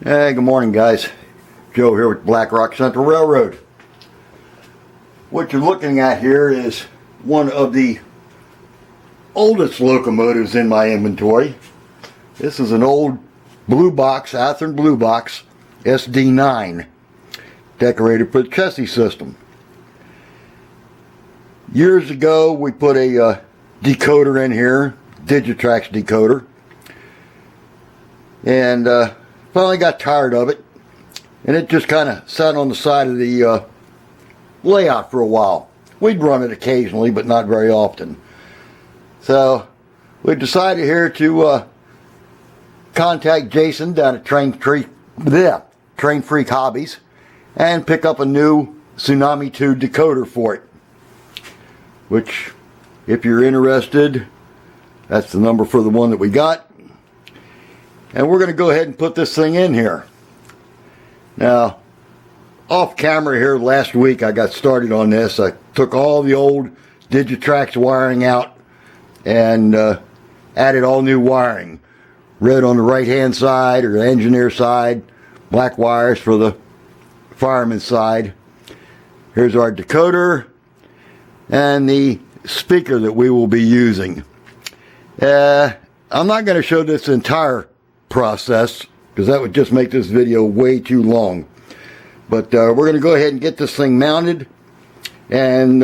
Hey, good morning, guys. Joe here with Black Rock Central Railroad. What you're looking at here is one of the oldest locomotives in my inventory. This is an old blue box, Athearn blue box, SD9, decorated for the chassis system. Years ago, we put a decoder in here, Digitrax decoder, and finally got tired of it, and it just kind of sat on the side of the layout for a while. We'd run it occasionally, but not very often. So we decided here to contact Jason down at Train Freak Hobbies and pick up a new Tsunami 2 decoder for it. Which, if you're interested, that's the number for the one that we got. And we're going to go ahead and put this thing in here. Now, off camera here last week, I got started on this. I took all the old Digitrax wiring out and added all new wiring. Red on the right hand side, or the engineer side, black wires for the fireman side. Here's our decoder and the speaker that we will be using. I'm not going to show this entire process because that would just make this video way too long. But we're going to go ahead and get this thing mounted and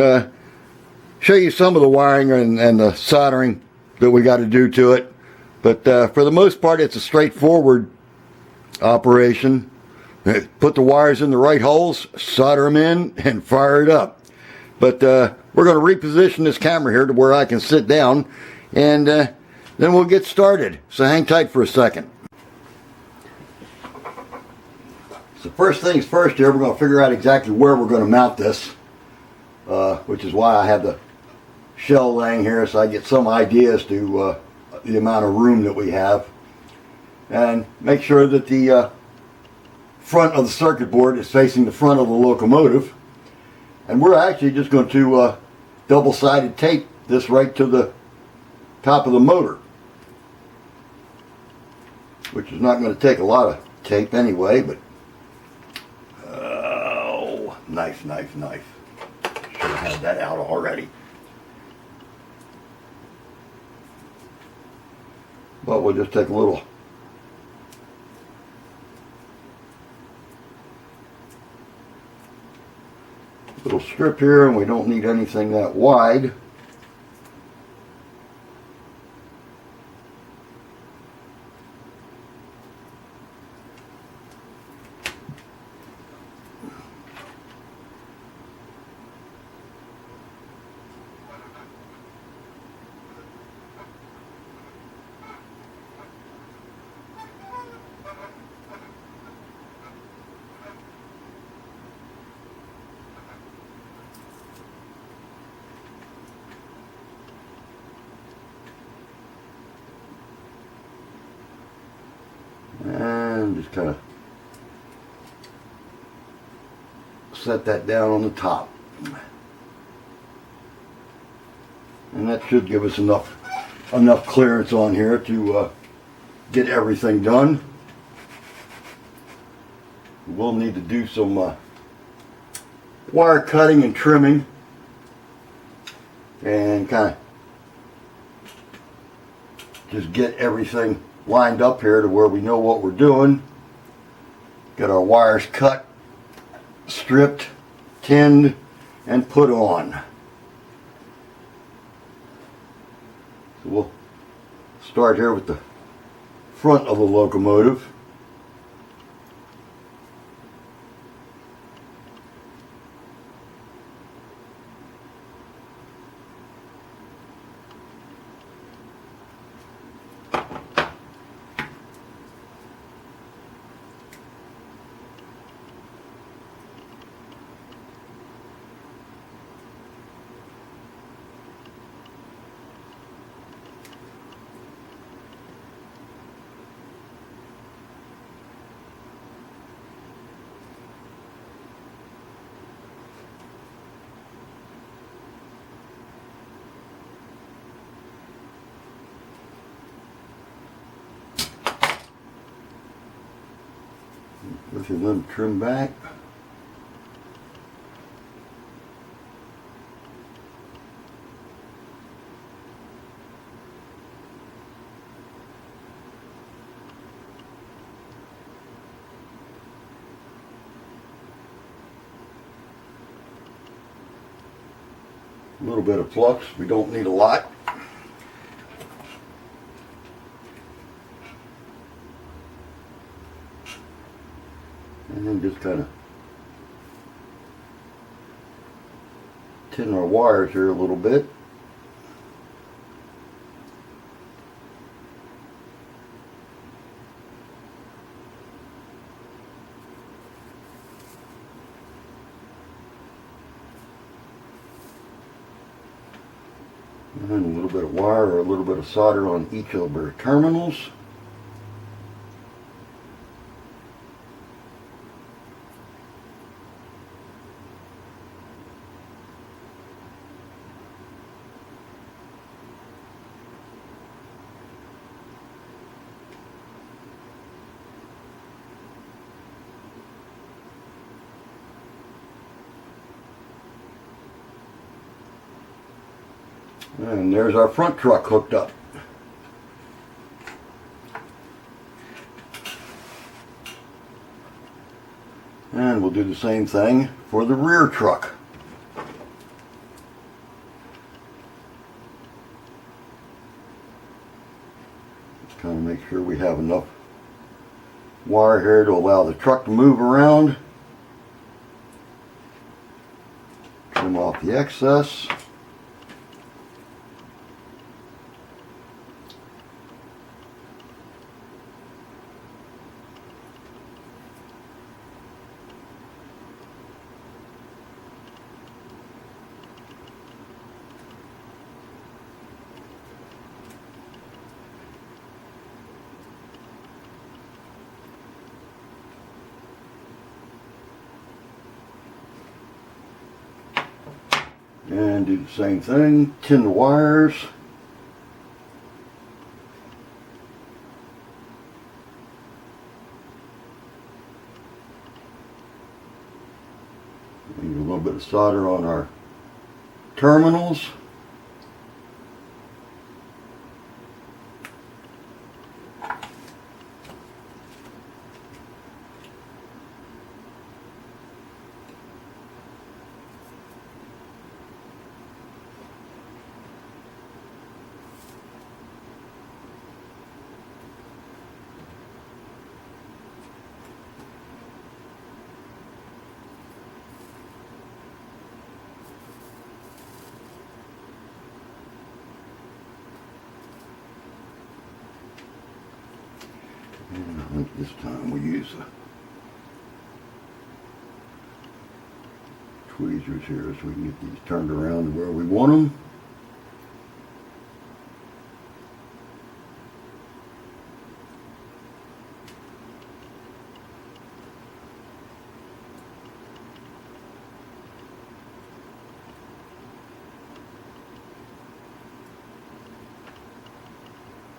show you some of the wiring and the soldering that we got to do to it. But for the most part, it's a straightforward operation. Put the wires in the right holes, solder them in, and fire it up. But we're going to reposition this camera here to where I can sit down, and then we'll get started. So hang tight for a second. So first things first here, we're going to figure out exactly where we're going to mount this, which is why I have the shell laying here, so I get some idea as to the amount of room that we have. And make sure that the front of the circuit board is facing the front of the locomotive. And we're actually just going to double-sided tape this right to the top of the motor, which is not going to take a lot of tape anyway, but knife. Should have had that out already. But we'll just take a little strip here, and we don't need anything that wide. And just kind of set that down on the top. And that should give us enough clearance on here to get everything done. We'll need to do some wire cutting and trimming and kind of just get everything lined up here to where we know what we're doing. Get our wires cut, stripped, tinned, and put on. So we'll start here with the front of the locomotive. With your little trim back. A little bit of flux, we don't need a lot. And then just kind of tin our wires here a little bit. And a little bit of wire or a little bit of solder on each of our terminals. And there's our front truck hooked up. And we'll do the same thing for the rear truck. Just kind of make sure we have enough wire here to allow the truck to move around. Trim off the excess. And do the same thing, tin the wires. Leave a little bit of solder on our terminals. And I think this time we use the tweezers here so we can get these turned around to where we want them.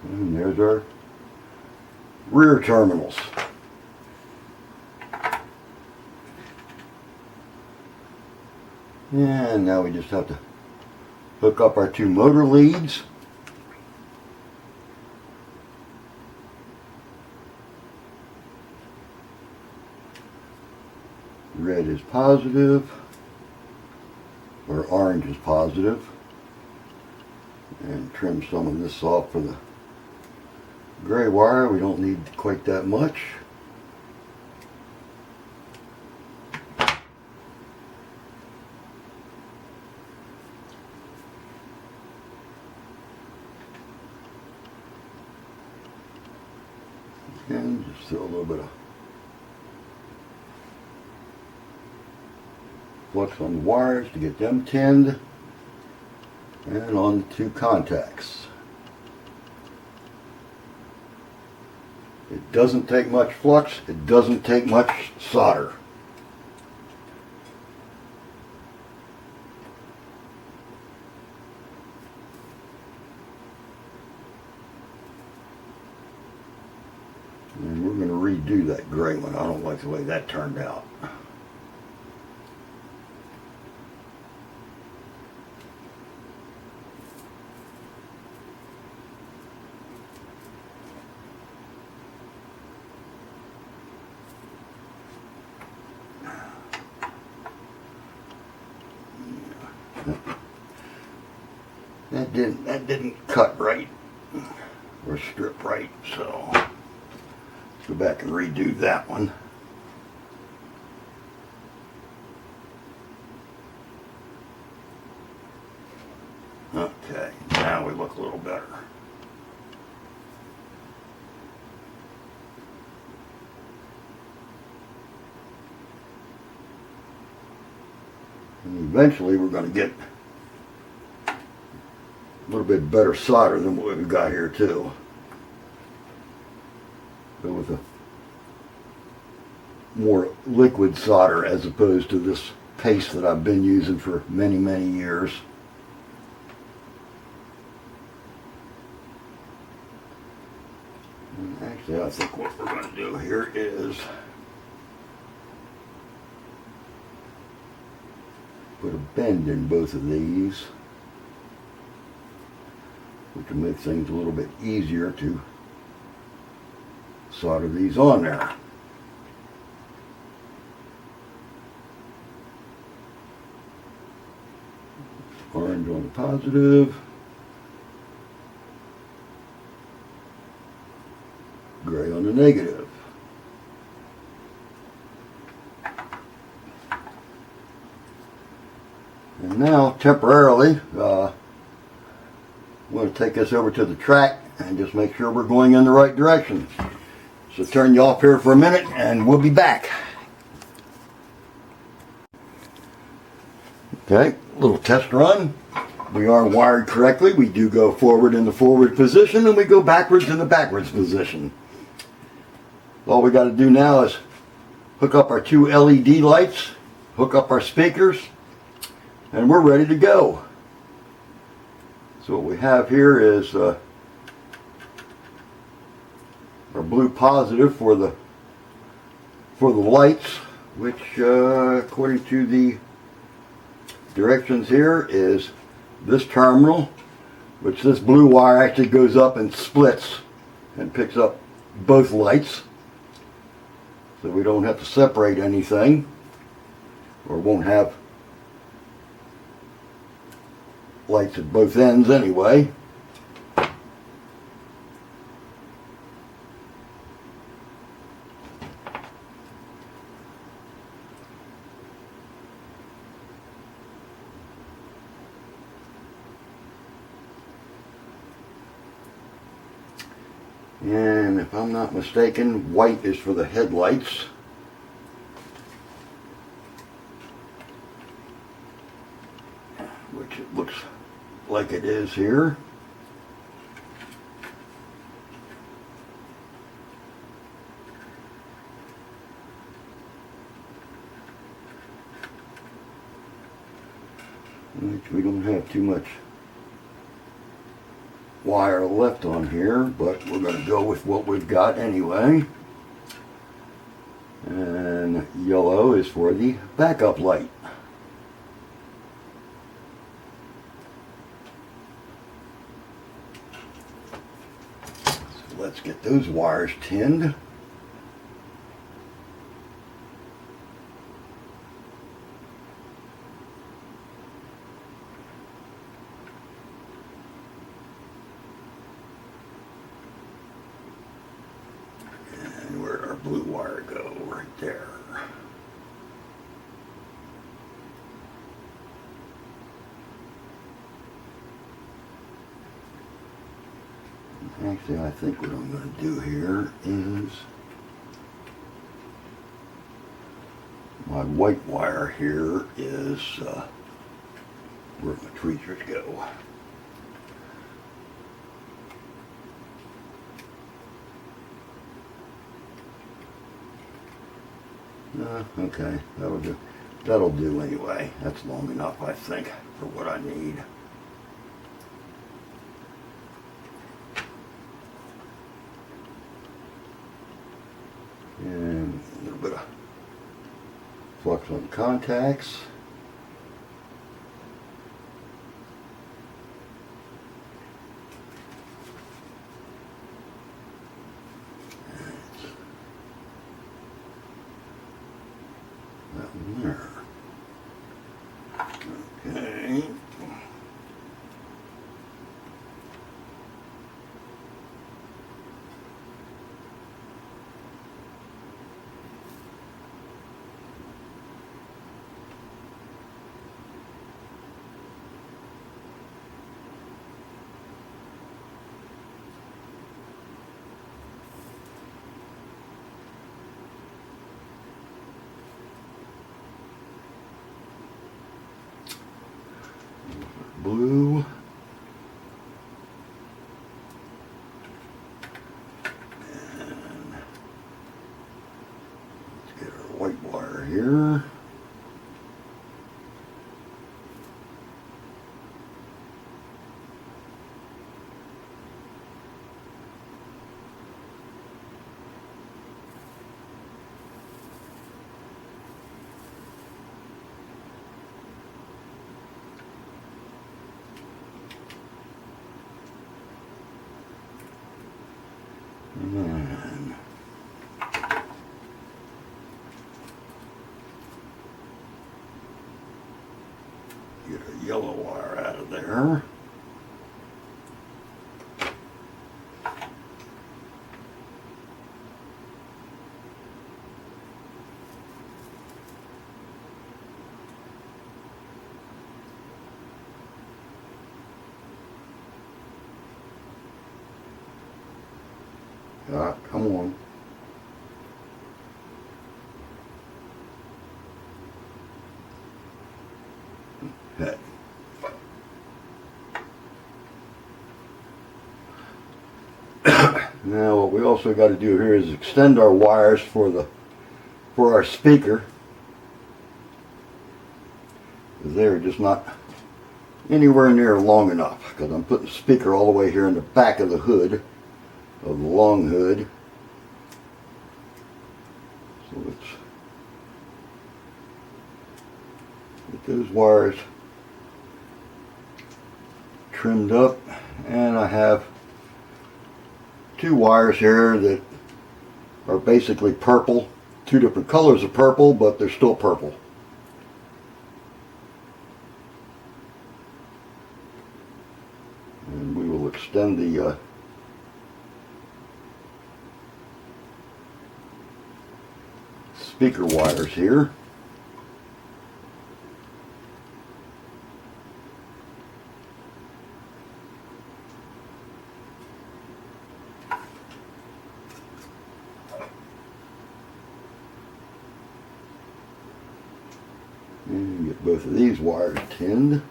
And there's our rear terminals. And now we just have to hook up our two motor leads. Red is positive, or orange is positive. And trim some of this off for the gray wire. We don't need quite that much. And just throw a little bit of flux on the wires to get them tinned, and on the two contacts. It doesn't take much flux, it doesn't take much solder. And we're going to redo that gray one. I don't like the way that turned out. That didn't cut right or strip right, so let's go back and redo that one. Okay, now we look a little better. And eventually we're going to get a little bit better solder than what we've got here too. Go with a more liquid solder as opposed to this paste that I've been using for many, many years. And actually, I think what we're going to do here is put a bend in both of these, which will make things a little bit easier to solder these on there. Orange on the positive, gray on the negative. And now, temporarily, I'm going to take this over to the track and just make sure we're going in the right direction. So turn you off here for a minute and we'll be back. Okay, little test run. We are wired correctly. We do go forward in the forward position and we go backwards in the backwards position. All we got to do now is hook up our two LED lights, hook up our speakers, and we're ready to go. So what we have here is our blue positive for the lights, which according to the directions here is this terminal, which this blue wire actually goes up and splits and picks up both lights, so we don't have to separate anything, or won't have lights at both ends anyway. And if I'm not mistaken, white is for the headlights. Which it looks like it is here. Which we don't have too much wire left on here, but we're going to go with what we've got anyway. And yellow is for the backup light. So let's get those wires tinned. Blue wire go right there. Actually, I think what I'm going to do here is my white wire here is where my tweezers go. Okay, that'll do anyway. That's long enough, I think, for what I need. flux on contacts. That one there. Okay. Blue. And let's get our white wire here. And then get a yellow wire out of there. Ah, come on. Okay. Now what we also got to do here is extend our wires for our speaker. They're just not anywhere near long enough, because I'm putting the speaker all the way here in the back of the hood, of the long hood. So let's get those wires trimmed up, and I have two wires here that are basically purple, two different colors of purple, but they're still purple. And we will extend the speaker wires here. And get both of these wires tinned.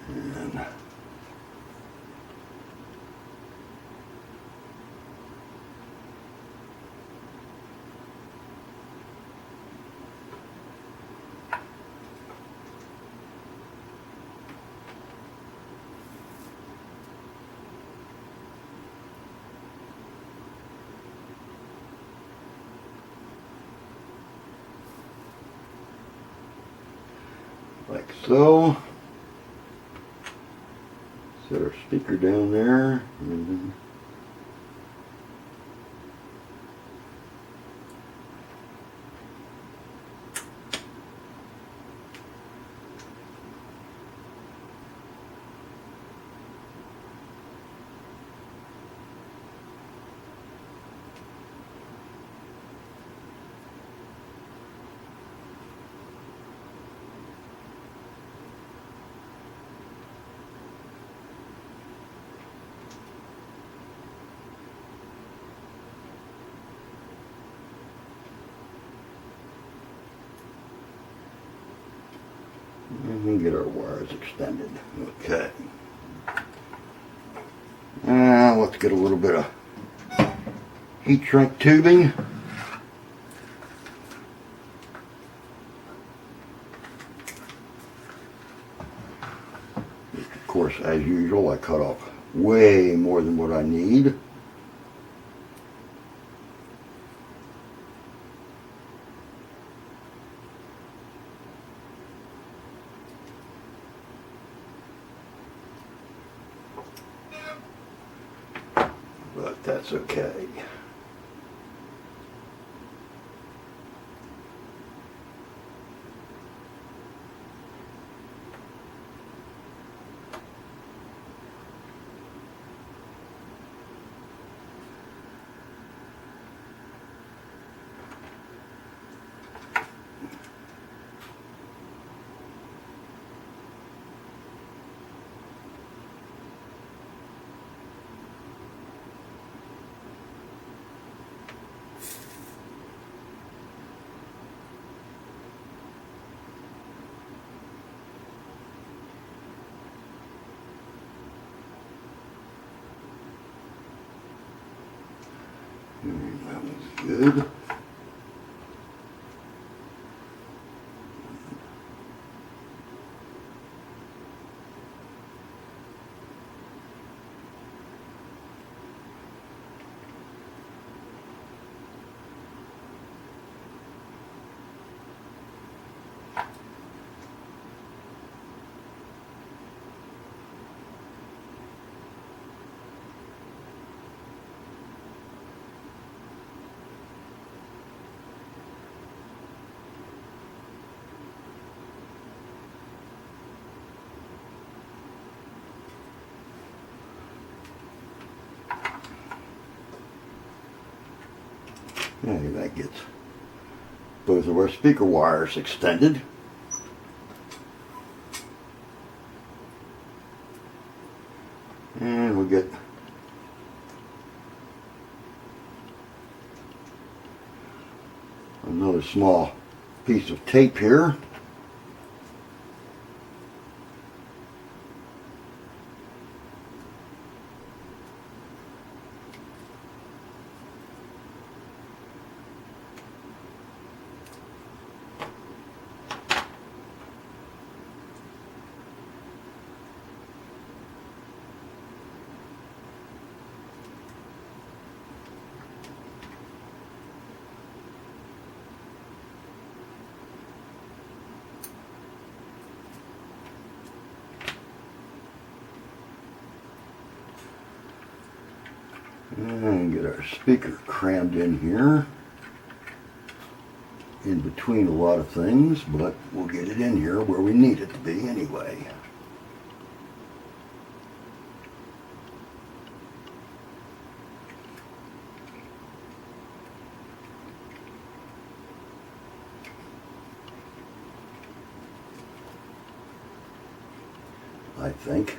And like so. Set our speaker down there. And we can get our wires extended. Okay. Now let's get a little bit of heat shrink tubing. Of course, as usual, I cut off way more than what I need. But that's okay. That was good. Okay, that gets both of our speaker wires extended. And we'll get another small piece of tape here. And get our speaker crammed in here, in between a lot of things, but we'll get it in here where we need it to be anyway. I think.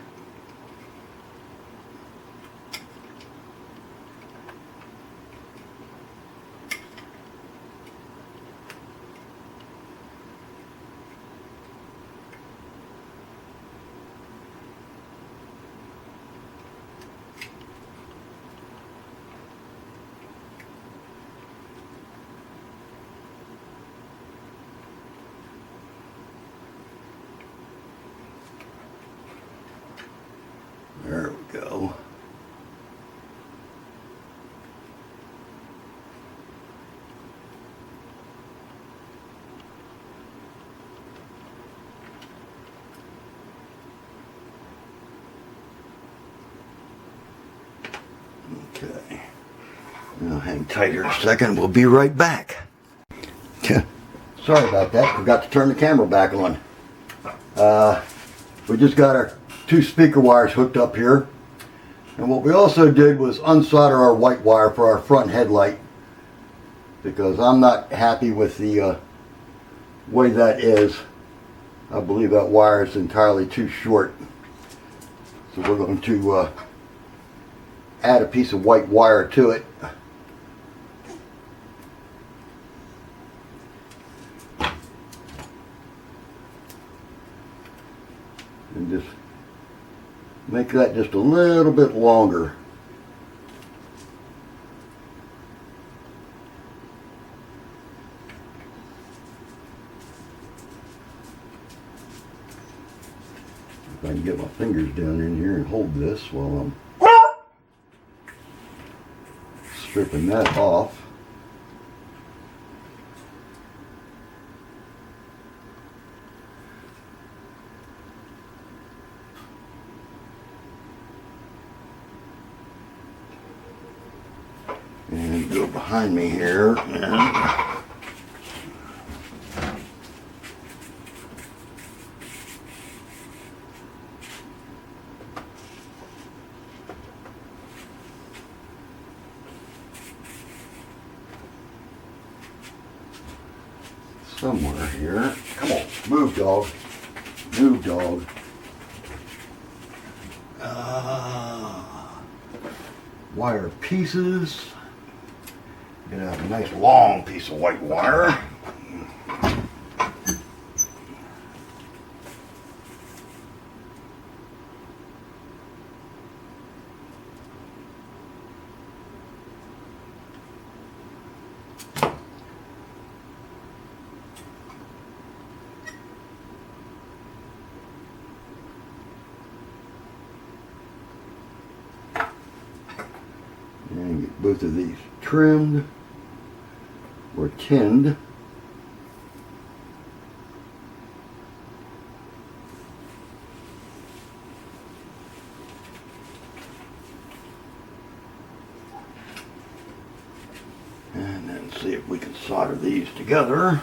There we go. Okay. Now hang tighter a second. We'll be right back. Sorry about that. Forgot to turn the camera back on. We just got our two speaker wires hooked up here. And what we also did was unsolder our white wire for our front headlight, because I'm not happy with the way that is. I believe that wire is entirely too short. So we're going to add a piece of white wire to it. And just make that just a little bit longer. If I can get my fingers down in here and hold this while I'm stripping that off. And go behind me here and somewhere here. Come on, move, dog. Move, dog. Wire pieces. Get out a nice long piece of white wire. And get both of these trimmed or tinned. And then see if we can solder these together.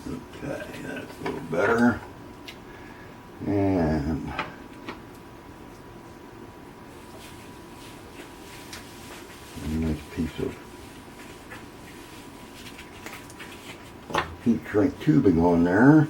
Okay, that's a little better. And a nice piece of heat shrink tubing on there.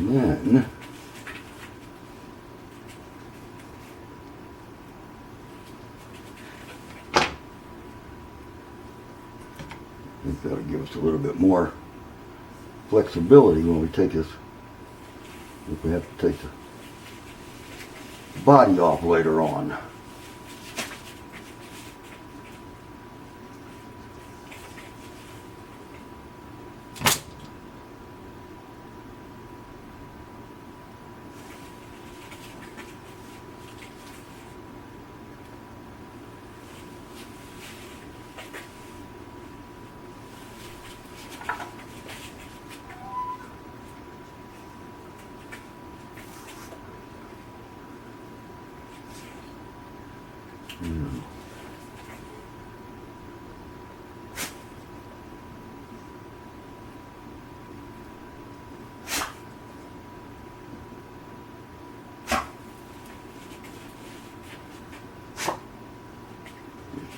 And then I think that'll give us a little bit more flexibility when we take this, if we have to take the body off later on.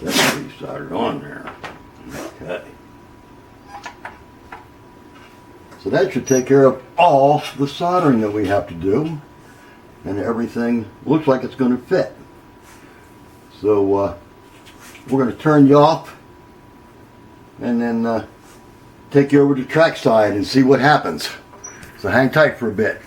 That's pretty soldered on there. Okay. So that should take care of all the soldering that we have to do. And everything looks like it's going to fit. So we're going to turn you off and then take you over to trackside and see what happens. So hang tight for a bit.